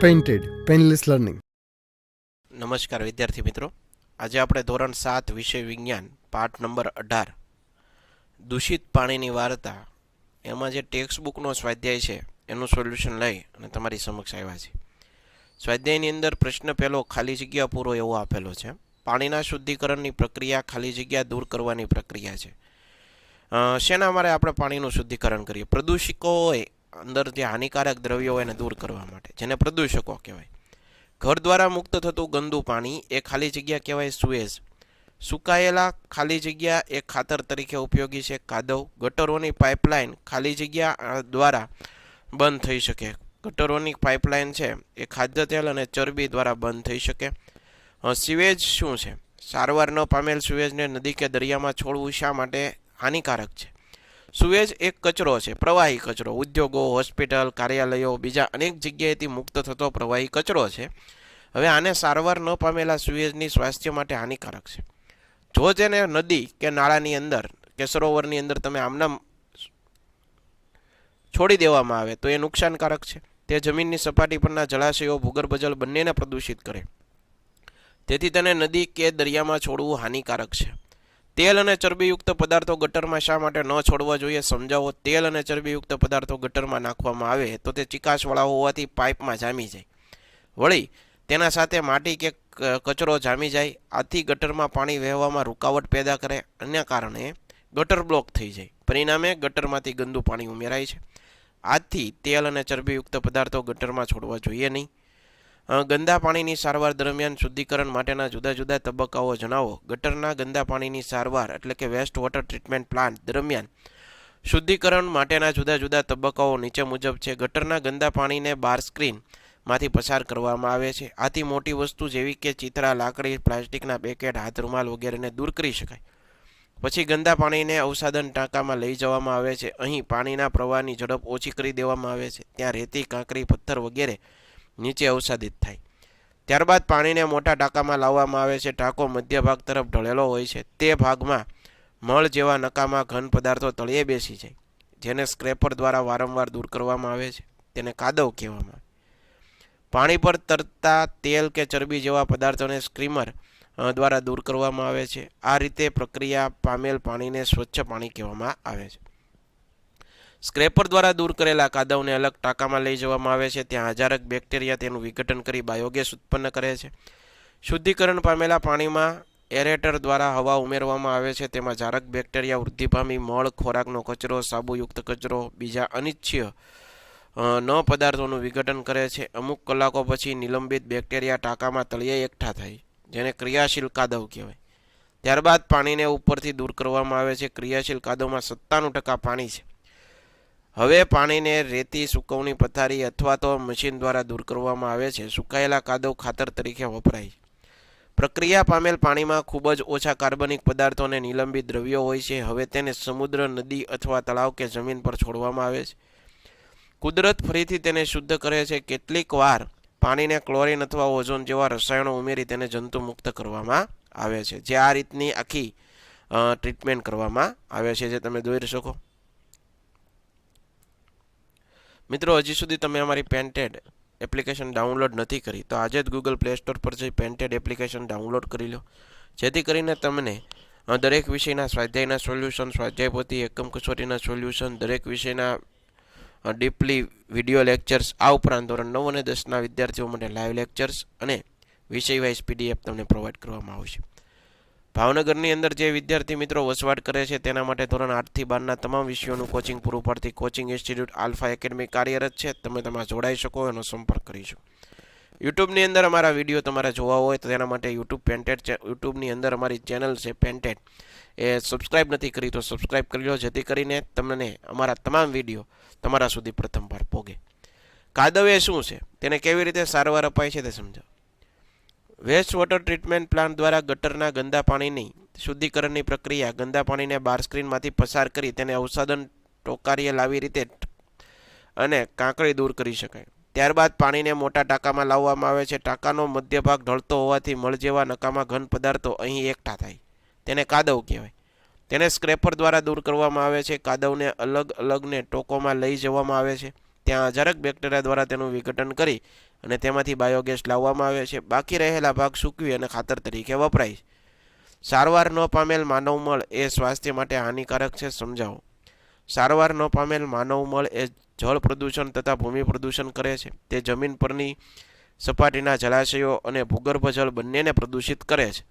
Painted painless learning. નમસ્કાર વિદ્યાર્થી મિત્રો, આજે આપણે ધોરણ 7 વિષય વિજ્ઞાન પાઠ નંબર 18 દૂષિત પાણીની વાર્તા એમાં જે ટેક્સ્ટ બુકનો સ્વાધ્યાય છે એનું સોલ્યુશન લઈ અને તમારી સમક્ષ આવ્યા છે. સ્વાધ્યાયની અંદર પ્રશ્ન પહેલો ખાલી જગ્યા પૂરો એવો આપેલો છે. પાણીના શુદ્ધિકરણની પ્રક્રિયા ખાલી જગ્યા દૂર કરવાની પ્રક્રિયા છે. શેના મારે આપણે પાણીનું શુદ્ધિકરણ કરીએ? પ્રદૂષકો હોય અંદર જે હાનિકારક દ્રવ્યો હોય એને દૂર કરવા માટે, જેને પ્રદૂષકો કહેવાય. ઘર દ્વારા મુક્ત થતું ગંદુ પાણી એ ખાલી જગ્યા કહેવાય સુએઝ. સુકાયેલા ખાલી જગ્યા એ ખાતર તરીકે ઉપયોગી છે કાદવ. ગટરોની પાઇપલાઇન ખાલી જગ્યા દ્વારા બંધ થઈ શકે. ગટરોની પાઇપલાઇન છે એ ખાદ્ય તેલ અને ચરબી દ્વારા બંધ થઈ શકે. સીવેજ શું છે? સારવાર ન પામેલ સુએજને નદી કે દરિયામાં છોડવું શા માટે હાનિકારક છે? સુએજ એક કચરો છે, પ્રવાહી કચરો. ઉદ્યોગો, હોસ્પિટલ, કાર્યાલયો, બીજા અનેક જગ્યાએથી મુક્ત થતો પ્રવાહી કચરો છે. હવે આને સારવાર ન પામેલા સુએજની સ્વાસ્થ્ય માટે હાનિકારક છે. જો તેને નદી કે નાળાની અંદર કે સરોવરની અંદર તમે આમનામ છોડી દેવામાં આવે તો એ નુકસાનકારક છે. તે જમીનની સપાટી પરના જળાશયો, ભૂગર્ભ જળ બંનેને પ્રદૂષિત કરે. તેથી તેને નદી કે દરિયામાં છોડવું હાનિકારક છે. તેલ અને ચરબીયુક્ત પદાર્થો ગટરમાં શા માટે ન છોડવા જોઈએ? સમજાવો. તેલ અને ચરબીયુક્ત પદાર્થો ગટરમાં નાખવામાં આવે તો તે ચીકાશવાળા હોવાથી પાઇપમાં જામી જાય. વળી તેના સાથે માટી કે કચરો જામી જાય. આથી ગટરમાં પાણી વહેવામાં રૂકાવટ પેદા કરે. અન્ય કારણે ગટર બ્લોક થઈ જાય. પરિણામે ગટરમાંથી ગંદુ પાણી ઉમેરાય છે. આથી તેલ અને ચરબીયુક્ત પદાર્થો ગટરમાં છોડવા જોઈએ નહીં. ગંદા પાણીની સારવાર દરમિયાન શુદ્ધિકરણ માટેના જુદા જુદા તબક્કાઓ જણાવો. ગટરના ગંદા પાણીની સારવાર એટલે કે વેસ્ટ વોટર ટ્રીટમેન્ટ પ્લાન્ટ દરમિયાન શુદ્ધિકરણ માટેના જુદા જુદા તબક્કાઓ નીચે મુજબ છે. ગટરના ગંદા પાણીને બાર સ્ક્રીન માંથી પસાર કરવામાં આવે છે. આથી મોટી વસ્તુ જેવી કે ચિત્રા, લાકડી, પ્લાસ્ટિકના પેકેટ, હાથ રૂમાલ વગેરેને દૂર કરી શકાય. પછી ગંદા પાણીને અવસાદન ટાંકામાં લઈ જવામાં આવે છે. અહીં પાણીના પ્રવાહની ઝડપ ઓછી કરી દેવામાં આવે છે. ત્યાં રેતી, કાંકરી, પથ્થર વગેરે નીચે અવસાદિત થાય. ત્યારબાદ પાણીને મોટા ટાંકામાં લાવવામાં આવે છે. ટાંકો મધ્ય ભાગ તરફ ઢળેલો હોય છે. તે ભાગમાં મળ જેવા નકામા ઘન પદાર્થો તળિયે બેસી જાય, જેને સ્ક્રેપર દ્વારા વારંવાર દૂર કરવામાં આવે છે. તેને કાદવ કહેવામાં આવે. પાણી પર તરતા તેલ કે ચરબી જેવા પદાર્થોને સ્ક્રીમર દ્વારા દૂર કરવામાં આવે છે. આ રીતે પ્રક્રિયા પામેલ પાણીને સ્વચ્છ પાણી કહેવામાં આવે છે. સ્ક્રેપર દ્વારા દૂર કરેલા કાદવને અલગ ટાંકામાં લઈ જવામાં આવે છે. ત્યાં હજારક બેક્ટેરિયા તેનું વિઘટન કરી બાયોગેસ ઉત્પન્ન કરે છે. શુદ્ધિકરણ પામેલા પાણીમાં એરેટર દ્વારા હવા ઉમેરવામાં આવે છે. તેમાં જારક બેક્ટેરિયા વૃદ્ધિ પામી મળ, ખોરાકનો કચરો, સાબુયુક્ત કચરો, બીજા અનિચ્છનીય પદાર્થોનું વિઘટન કરે છે. અમુક કલાકો પછી નિલંબિત બેક્ટેરિયા ટાંકામાં તળિયે એકઠા થાય, જેને ક્રિયાશીલ કાદવ કહેવાય. ત્યારબાદ પાણીને ઉપરથી દૂર કરવામાં આવે છે. ક્રિયાશીલ કાદવમાં 97% પાણી છે. હવે પાણીને રેતી, સૂકવણી પથારી અથવા તો મશીન દ્વારા દૂર કરવામાં આવે છે. સુકાયેલા કાદવ ખાતર તરીકે વપરાય છે. પ્રક્રિયા પામેલ પાણીમાં ખૂબ જ ઓછા કાર્બનિક પદાર્થો અને નિલંબિત દ્રવ્યો હોય છે. હવે તેને સમુદ્ર, નદી અથવા તળાવ કે જમીન પર છોડવામાં આવે છે. કુદરત ફરીથી તેને શુદ્ધ કરે છે. કેટલીક વાર પાણીને ક્લોરીન અથવા ઓઝોન જેવા રસાયણો ઉમેરી તેને જંતુ મુક્ત કરવામાં આવે છે. જે આ રીતની આખી ટ્રીટમેન્ટ કરવામાં આવે છે, જે તમે જોઈ શકો. મિત્રો, હજી સુધી તમે અમારી પેન્ટેડ એપ્લિકેશન ડાઉનલોડ નથી કરી તો આજે જ ગૂગલ પ્લે સ્ટોર પર જઈ પેન્ટેડ એપ્લિકેશન ડાઉનલોડ કરી લો, જેથી કરીને તમને દરેક વિષયના સ્વાધ્યાયના સોલ્યુશન, સ્વાધ્યાય પોથી, એકમ કસોટીના સોલ્યુશન, દરેક વિષયના ડીપલી વિડીયો લેક્ચર્સ, આ ઉપરાંત ધોરણ 9 અને 10ના વિદ્યાર્થીઓ માટે લાઈવ લેક્ચર્સ અને વિષય વાઇઝ PDF તમને પ્રોવાઈડ કરવામાં આવશે. ભાવનગરની અંદર જે વિદ્યાર્થી મિત્રો વસવાટ કરે છે તેના માટે ધોરણ 8 થી 12ના તમામ વિષયોનું કોચિંગ પૂરું પાડતી કોચિંગ ઇન્સ્ટિટ્યૂટ આલ્ફા એકેડમી કાર્યરત છે. તમે તેમાં જોડાઈ શકો, એનો સંપર્ક કરી શકો. યુટ્યુબની અંદર અમારા વિડીયો તમારે જોવા હોય તો તેના માટે યુટ્યુબની અંદર અમારી ચેનલ છે પેન્ટેડ, એ સબસ્ક્રાઇબ નથી કરી તો સબસ્ક્રાઇબ કરી લો, જેથી કરીને તમને અમારા તમામ વિડીયો તમારા સુધી પ્રથમવાર પહોંચે. કાદવ એ શું છે, તેને કેવી રીતે સારવાર અપાય છે તે સમજાવો. વેસ્ટ વોટર ટ્રીટમેન્ટ પ્લાન્ટ દ્વારા ગટરના ગંદા પાણીની શુદ્ધિકરણની પ્રક્રિયા ગંદા પાણીને બાર સ્ક્રીનમાંથી પસાર કરી તેને અવસાદન ટોકારીએ લાવી રીતે અને કાંકરી દૂર કરી શકાય. ત્યારબાદ પાણીને મોટા ટાંકામાં લાવવામાં આવે છે. ટાંકાનો મધ્ય ભાગ ઢળતો હોવાથી મળ જેવા નકામા ઘન પદાર્થો અહીં એકઠા થાય. તેને કાદવ કહેવાય. તેને સ્ક્રેપર દ્વારા દૂર કરવામાં આવે છે. કાદવને અલગ અલગને ટોકોમાં લઈ જવામાં આવે છે. ત્યાં હજારક બેક્ટેરિયા દ્વારા તેનું વિઘટન કરી અને તેમાંથી બાયોગેસ લાવવામાં આવે છે. બાકી રહેલા ભાગ સૂકવી અને ખાતર તરીકે વપરાય છે. સારવાર ન પામેલ માનવ મળ એ સ્વાસ્થ્ય માટે હાનિકારક છે, સમજાવો. સારવાર ન પામેલ માનવ મળ એ જળ પ્રદૂષણ તથા ભૂમિ પ્રદૂષણ કરે છે. તે જમીન પરની સપાટીના જળાશયો અને ભૂગર્ભ જળ બંનેને પ્રદૂષિત કરે છે.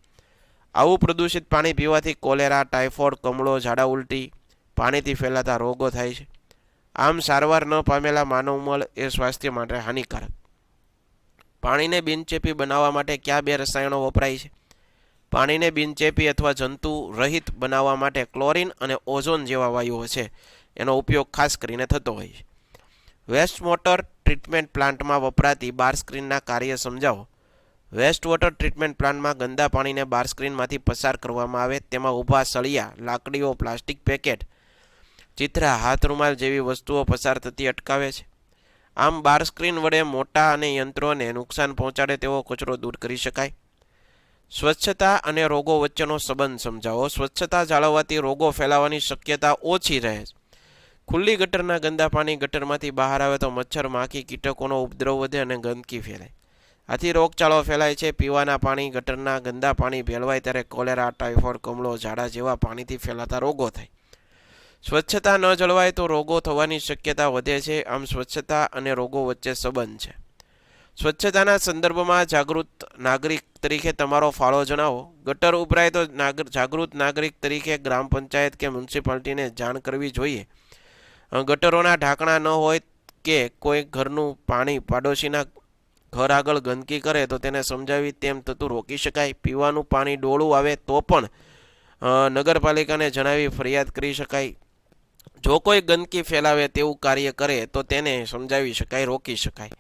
આવું પ્રદૂષિત પાણી પીવાથી કોલેરા, ટાઇફોઇડ, કમળો, ઝાડા ઉલટી, પાણીથી ફેલાતા રોગો થાય છે. આમ સારવાર ન પામેલા માનવ મળ એ સ્વાસ્થ્ય માટે હાનિકારક. પાણીને બિનચેપી બનાવવા માટે કયા 2 રસાયણો વપરાય છે? પાણીને બિનચેપી અથવા જંતુ રહિત બનાવવા માટે ક્લોરીન અને ઓઝોન જેવા વાયુઓ છે એનો ઉપયોગ ખાસ કરીને થતો હોય છે. વેસ્ટ વોટર ટ્રીટમેન્ટ પ્લાન્ટમાં વપરાતી બાર સ્ક્રીનના કાર્ય સમજાવો. વેસ્ટ વોટર ટ્રીટમેન્ટ પ્લાન્ટમાં ગંદા પાણીને બાર સ્ક્રીનમાંથી પસાર કરવામાં આવે. તેમાં ઊભા સળિયા, લાકડીઓ, પ્લાસ્ટિક પેકેટ, ચિથરા, હાથ રૂમાલ જેવી વસ્તુઓ પસાર થતી અટકાવે છે. આમ બાર સ્ક્રીન વડે મોટા અને યંત્રોને નુકસાન પહોંચાડે તેવો કચરો દૂર કરી શકાય. સ્વચ્છતા અને રોગો વચ્ચેનો સંબંધ સમજાવો. સ્વચ્છતા જાળવવાથી રોગો ફેલાવાની શક્યતા ઓછી રહે છે. ખુલ્લી ગટરના ગંદા પાણી ગટરમાંથી બહાર આવે તો મચ્છર, માખી, કીટકોનો ઉપદ્રવ વધે અને ગંદકી ફેલાય. આથી રોગચાળો ફેલાય છે. પીવાના પાણી ગટરના ગંદા પાણી ભેળવાય ત્યારે કોલેરા, ટાઇફોઇડ, કમળો, ઝાડા જેવા પાણીથી ફેલાતા રોગો થાય. સ્વચ્છતા ન જળવાય તો રોગો થવાની શક્યતા વધે છે. આમ સ્વચ્છતા અને રોગો વચ્ચે સંબંધ છે. સ્વચ્છતાના સંદર્ભમાં જાગૃત નાગરિક તરીકે તમારો ફાળો જણાવો. ગટર ઉભરાય તો જાગૃત નાગરિક તરીકે ગ્રામ પંચાયત કે મ્યુનિસિપાલિટીને જાણ કરવી જોઈએ. ગટરોના ઢાંકણા ન હોય કે કોઈ ઘરનું પાણી પાડોશીના ઘર આગળ ગંદકી કરે તો તેને સમજાવી તેમ થતું રોકી શકાય. પીવાનું પાણી ડોળું આવે તો પણ નગરપાલિકાને જણાવી ફરિયાદ કરી શકાય. જો કોઈ ગંદકી ફેલાવે તેવું કાર્ય કરે તો તેને સમજાવી શકાય, રોકી શકાય.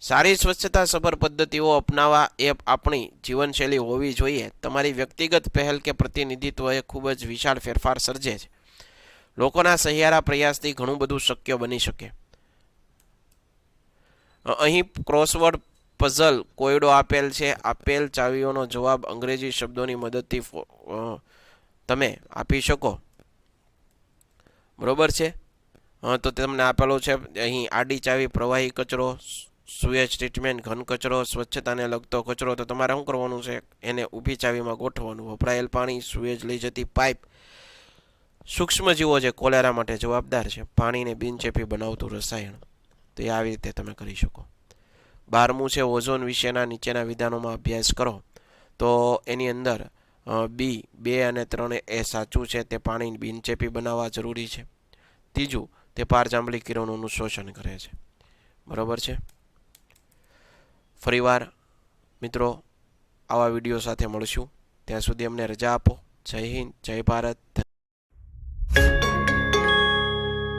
સારી સ્વચ્છતા સભર પદ્ધતિઓ અપનાવવા એ આપણી જીવનશૈલી હોવી જોઈએ. તમારી વ્યક્તિગત પહેલ કે પ્રતિનિધિત્વ એ ખૂબ જ વિશાળ ફેરફાર સર્જે છે. લોકોના સહિયારા પ્રયાસથી ઘણું બધું શક્ય બની શકે. અહીં ક્રોસવર્ડ પઝલ કોયડો આપેલ છે. આપેલ ચાવીઓનો જવાબ અંગ્રેજી શબ્દોની મદદથી તમે આપી શકો. બરોબર છે. તો તમને આપેલો છે અહીં આડી ચાવી પ્રવાહી કચરો, સુએજ ટ્રીટમેન્ટ ઘન કચરો, સ્વચ્છતાને લગતો કચરો. તો તમારે શું કરવાનું છે? એને ઊભી ચાવીમાં ગોઠવવાનું. વપરાયેલ પાણી, સુએજ લઈ જતી પાઇપ, સૂક્ષ્મજીવો જે કોલેરા માટે જવાબદાર છે, પાણીને બિનચેપી બનાવતું રસાયણ. તો એ આવી રીતે તમે કરી શકો. 12મું છે ઓઝોન વિશેના નીચેના વિધાનોમાં અભ્યાસ કરો. તો એની અંદર બી 2 અને 3 એ સાચું છે. તે પાણી બિનચેપી બનાવવા જરૂરી છે. ત્રીજું, તે પારજાંબલી કિરણોનું શોષણ કરે છે. બરાબર છે. ફરીવાર મિત્રો આવા વિડીયો સાથે મળશું. ત્યાં સુધી અમને રજા આપો. જય હિન્દ, જય ભારત.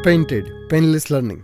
Painted, Painless Learning.